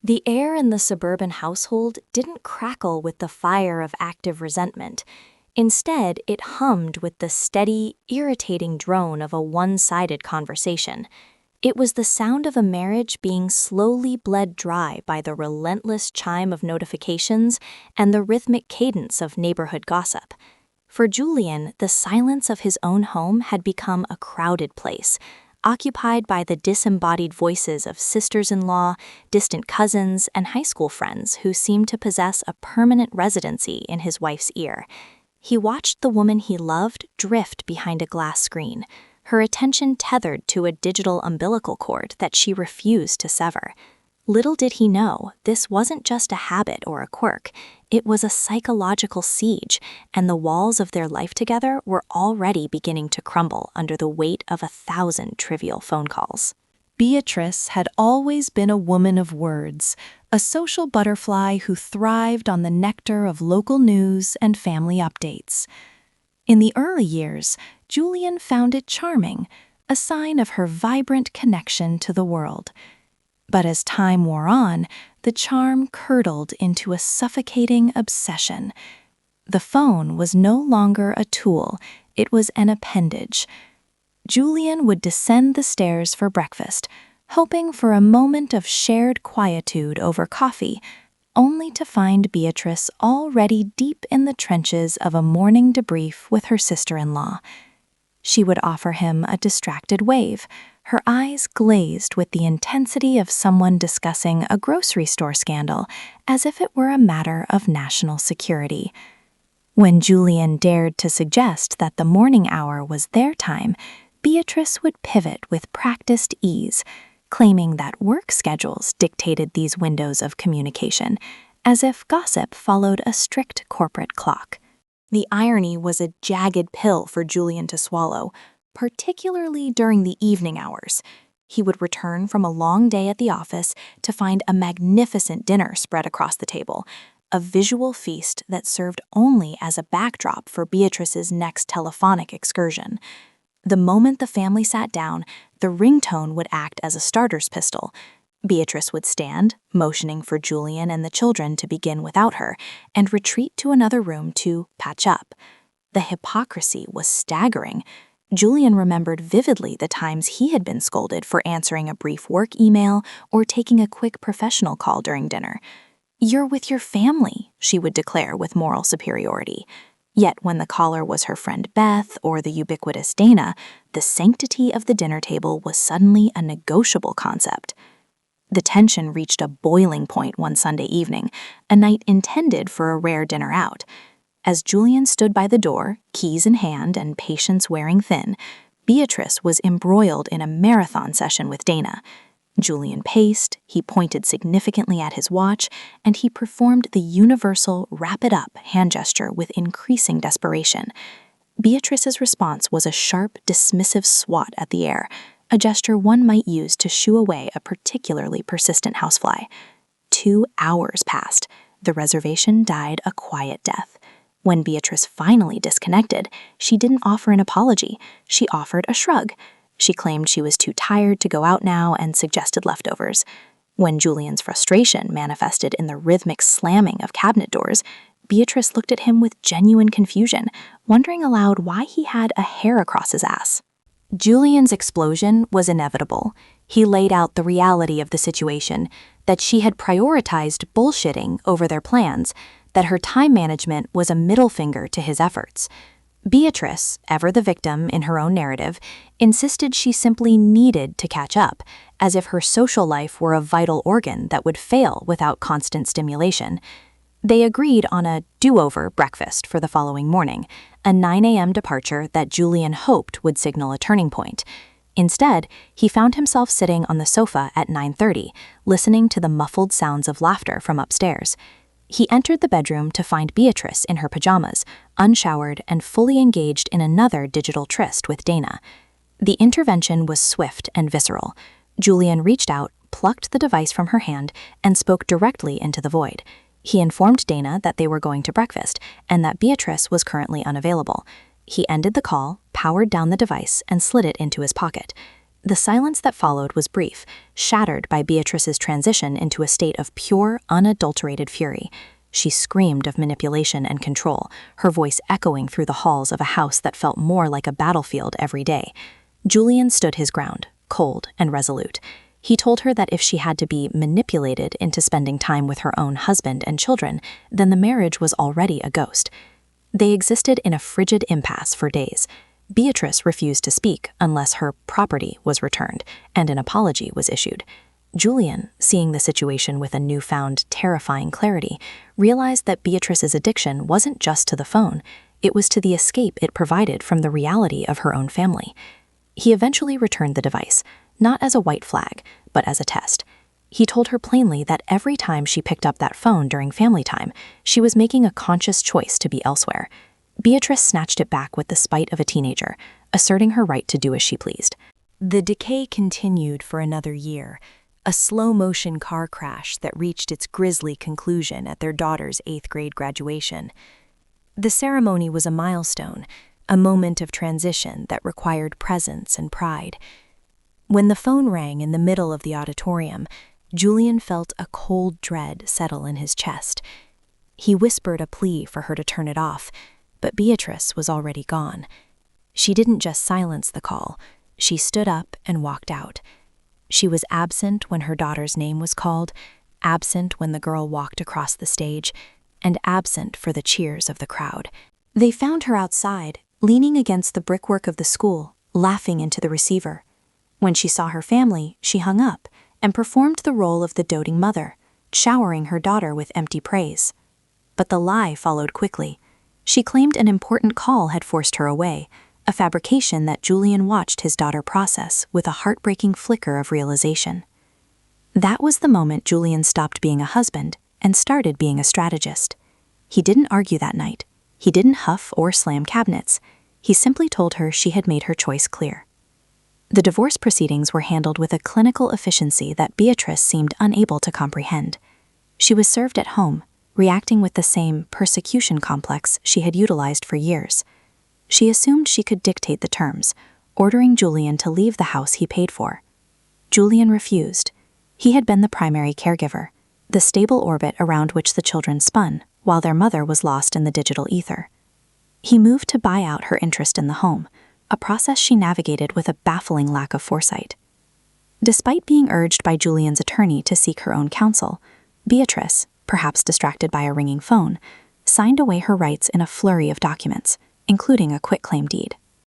The air in the suburban household didn't crackle with the fire of active resentment. Instead, it hummed with the steady, irritating drone of a one-sided conversation. It was the sound of a marriage being slowly bled dry by the relentless chime of notifications and the rhythmic cadence of neighborhood gossip. For Julian, the silence of his own home had become a crowded place, occupied by the disembodied voices of sisters-in-law, distant cousins, and high school friends who seemed to possess a permanent residency in his wife's ear. He watched the woman he loved drift behind a glass screen, her attention tethered to a digital umbilical cord that she refused to sever. Little did he know, this wasn't just a habit or a quirk. It was a psychological siege, and the walls of their life together were already beginning to crumble under the weight of 1,000 trivial phone calls. Beatrice had always been a woman of words, a social butterfly who thrived on the nectar of local news and family updates. In the early years, Julian found it charming, a sign of her vibrant connection to the world. But as time wore on, the charm curdled into a suffocating obsession. The phone was no longer a tool, it was an appendage. Julian would descend the stairs for breakfast, hoping for a moment of shared quietude over coffee, only to find Beatrice already deep in the trenches of a morning debrief with her sister-in-law. She would offer him a distracted wave, her eyes glazed with the intensity of someone discussing a grocery store scandal, as if it were a matter of national security. When Julian dared to suggest that the morning hour was their time, Beatrice would pivot with practiced ease, claiming that work schedules dictated these windows of communication, as if gossip followed a strict corporate clock. The irony was a jagged pill for Julian to swallow, particularly during the evening hours. He would return from a long day at the office to find a magnificent dinner spread across the table, a visual feast that served only as a backdrop for Beatrice's next telephonic excursion. The moment the family sat down, the ringtone would act as a starter's pistol. Beatrice would stand, motioning for Julian and the children to begin without her, and retreat to another room to patch up. The hypocrisy was staggering. Julian remembered vividly the times he had been scolded for answering a brief work email or taking a quick professional call during dinner. "You're with your family," she would declare with moral superiority. Yet when the caller was her friend Beth or the ubiquitous Dana, the sanctity of the dinner table was suddenly a negotiable concept. The tension reached a boiling point one Sunday evening, a night intended for a rare dinner out. As Julian stood by the door, keys in hand and patience wearing thin, Beatrice was embroiled in a marathon session with Dana. Julian paced, he pointed significantly at his watch, and he performed the universal wrap it up hand gesture with increasing desperation. Beatrice's response was a sharp, dismissive swat at the air, a gesture one might use to shoo away a particularly persistent housefly. 2 hours passed. The reservation died a quiet death. When Beatrice finally disconnected, she didn't offer an apology. She offered a shrug. She claimed she was too tired to go out now and suggested leftovers. When Julian's frustration manifested in the rhythmic slamming of cabinet doors, Beatrice looked at him with genuine confusion, wondering aloud why he had a hair across his ass. Julian's explosion was inevitable. He laid out the reality of the situation, that she had prioritized bullshitting over their plans, that her time management was a middle finger to his efforts. Beatrice, ever the victim in her own narrative, insisted she simply needed to catch up, as if her social life were a vital organ that would fail without constant stimulation. They agreed on a do-over breakfast for the following morning, a 9 a.m. departure that Julian hoped would signal a turning point. Instead, he found himself sitting on the sofa at 9:30, listening to the muffled sounds of laughter from upstairs. He entered the bedroom to find Beatrice in her pajamas, unshowered and fully engaged in another digital tryst with Dana. The intervention was swift and visceral. Julian reached out, plucked the device from her hand, and spoke directly into the void. He informed Dana that they were going to breakfast and that Beatrice was currently unavailable. He ended the call, powered down the device, and slid it into his pocket. The silence that followed was brief, shattered by Beatrice's transition into a state of pure, unadulterated fury. She screamed of manipulation and control, her voice echoing through the halls of a house that felt more like a battlefield every day. Julian stood his ground, cold and resolute. He told her that if she had to be manipulated into spending time with her own husband and children, then the marriage was already a ghost. They existed in a frigid impasse for days. Beatrice refused to speak unless her property was returned and an apology was issued. Julian, seeing the situation with a newfound, terrifying clarity, realized that Beatrice's addiction wasn't just to the phone, it was to the escape it provided from the reality of her own family. He eventually returned the device, not as a white flag, but as a test. He told her plainly that every time she picked up that phone during family time, she was making a conscious choice to be elsewhere. Beatrice snatched it back with the spite of a teenager, asserting her right to do as she pleased. The decay continued for another year, a slow-motion car crash that reached its grisly conclusion at their daughter's 8th grade graduation. The ceremony was a milestone, a moment of transition that required presence and pride. When the phone rang in the middle of the auditorium, Julian felt a cold dread settle in his chest. He whispered a plea for her to turn it off, but Beatrice was already gone. She didn't just silence the call, she stood up and walked out. She was absent when her daughter's name was called, absent when the girl walked across the stage, and absent for the cheers of the crowd. They found her outside, leaning against the brickwork of the school, laughing into the receiver. When she saw her family, she hung up and performed the role of the doting mother, showering her daughter with empty praise. But the lie followed quickly. She claimed an important call had forced her away, a fabrication that Julian watched his daughter process with a heartbreaking flicker of realization. That was the moment Julian stopped being a husband and started being a strategist. He didn't argue that night. He didn't huff or slam cabinets. He simply told her she had made her choice clear. The divorce proceedings were handled with a clinical efficiency that Beatrice seemed unable to comprehend. She was served at home, reacting with the same persecution complex she had utilized for years. She assumed she could dictate the terms, ordering Julian to leave the house he paid for. Julian refused. He had been the primary caregiver, the stable orbit around which the children spun, while their mother was lost in the digital ether. He moved to buy out her interest in the home, a process she navigated with a baffling lack of foresight. Despite being urged by Julian's attorney to seek her own counsel, Beatrice, perhaps distracted by a ringing phone, signed away her rights in a flurry of documents, including a quitclaim deed.